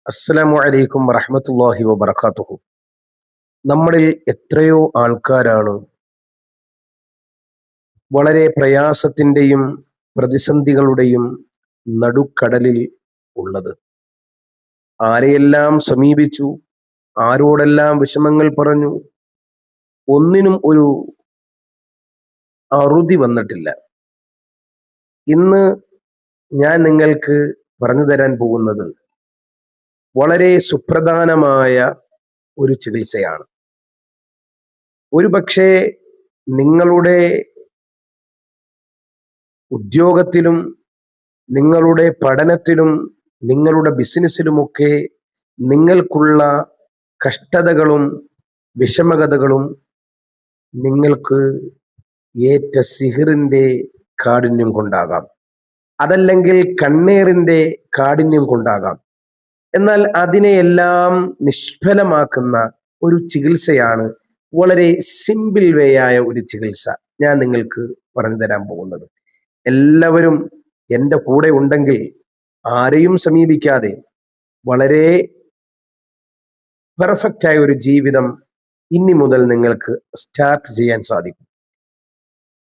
അസ്സലാമു അലൈക്കും വറഹ്മത്തുള്ളാഹി വബറകാതുഹു. നമ്മളിൽ എത്രയോ ആൾക്കാരാണ് വളരെ പ്രയാസത്തിൻ്റെയും പ്രതിസന്ധികളുടെയും നടുക്കടലിൽ ഉള്ളത്. ആരെയെല്ലാം സമീപിച്ചു, ആരോടെല്ലാം വിഷമങ്ങൾ പറഞ്ഞു, ഒന്നിനും ഒരു അറുതി വന്നിട്ടില്ല. ഇന്ന് ഞാൻ നിങ്ങൾക്ക് പറഞ്ഞു തരാൻ പോകുന്നത് വളരെ സുപ്രധാനമായ ഒരു ചികിത്സയാണ്. ഒരുപക്ഷേ നിങ്ങളുടെ ഉദ്യോഗത്തിലും നിങ്ങളുടെ പഠനത്തിലും നിങ്ങളുടെ ബിസിനസ്സിലുമൊക്കെ നിങ്ങൾക്കുള്ള കഷ്ടതകളും വിഷമകഥകളും നിങ്ങൾക്ക് ഏറ്റ സിഹിറിൻ്റെ കാഠിന്യം കൊണ്ടാകാം, അതല്ലെങ്കിൽ കണ്ണേറിൻ്റെ കാഠിന്യം കൊണ്ടാകാം. എന്നാൽ അതിനെയെല്ലാം നിഷ്ഫലമാക്കുന്ന ഒരു ചികിത്സയാണ്, വളരെ സിമ്പിൾ വേ ആയ ഒരു ചികിത്സ ഞാൻ നിങ്ങൾക്ക് പറഞ്ഞു തരാൻ പോകുന്നത്. എല്ലാവരും എൻ്റെ കൂടെ ഉണ്ടെങ്കിൽ ആരെയും സമീപിക്കാതെ വളരെ പെർഫെക്റ്റ് ആയ ഒരു ജീവിതം ഇനി മുതൽ നിങ്ങൾക്ക് സ്റ്റാർട്ട് ചെയ്യാൻ സാധിക്കും.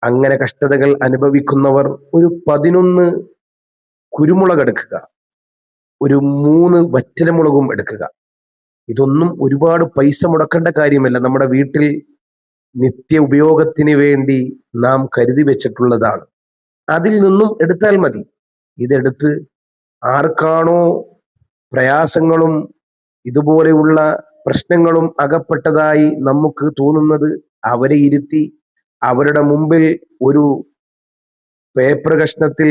അങ്ങനെ കഷ്ടതകൾ അനുഭവിക്കുന്നവർ ഒരു 11 കുരുമുളക് എടുക്കുക, ഒരു 3 വറ്റൽമുളകും എടുക്കുക. ഇതൊന്നും ഒരുപാട് പൈസ മുടക്കേണ്ട കാര്യമല്ല. നമ്മുടെ വീട്ടിൽ നിത്യ ഉപയോഗത്തിന് വേണ്ടി നാം കരുതി വെച്ചിട്ടുള്ളതാണ്. അതിൽ നിന്നും എടുത്താൽ മതി. ഇതെടുത്ത് ആർക്കാണോ പ്രയാസങ്ങളും ഇതുപോലെയുള്ള പ്രശ്നങ്ങളും അകപ്പെട്ടതായി നമുക്ക് തോന്നുന്നത്, അവരെ ഇരുത്തി അവരുടെ മുമ്പിൽ ഒരു പേപ്പർ കഷ്ണത്തിൽ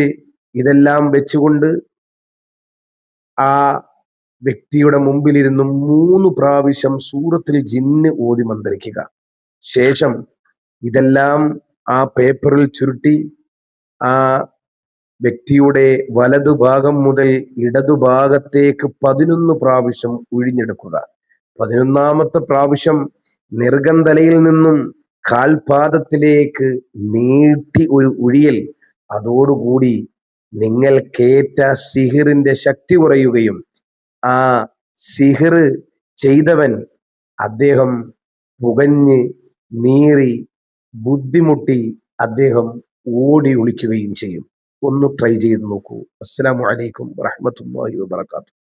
ഇതെല്ലാം വെച്ചുകൊണ്ട് ആ വ്യക്തിയുടെ മുമ്പിലിരുന്ന് 3 പ്രാവശ്യം സൂറത്തുൽ ജിന്ന് ഓതി മന്ത്രിക്കുക. ശേഷം ഇതെല്ലാം ആ പേപ്പറിൽ ചുരുട്ടി ആ വ്യക്തിയുടെ വലതുഭാഗം മുതൽ ഇടതുഭാഗത്തേക്ക് 11 പ്രാവശ്യം ഒഴിഞ്ഞെടുക്കുക. 11ാമത്തെ പ്രാവശ്യം നിർഗന്ധലയിൽ നിന്നും കാൽപാദത്തിലേക്ക് നീട്ടി ഒരു ഒഴിയൽ. അതോടുകൂടി നിങ്ങൾക്കേറ്റ സിഹിറിന്റെ ശക്തി കുറയുകയും ആ സിഹിർ ചെയ്തവൻ അദ്ദേഹം പുകഞ്ഞ് നീറി ബുദ്ധിമുട്ടി അദ്ദേഹം ഓടി ഒളിക്കുകയും ചെയ്യും. ഒന്ന് ട്രൈ ചെയ്ത് നോക്കൂ. അസ്സലാമു അലൈക്കും വറഹ്മത്തുള്ളാഹി വബറകാതുഹു.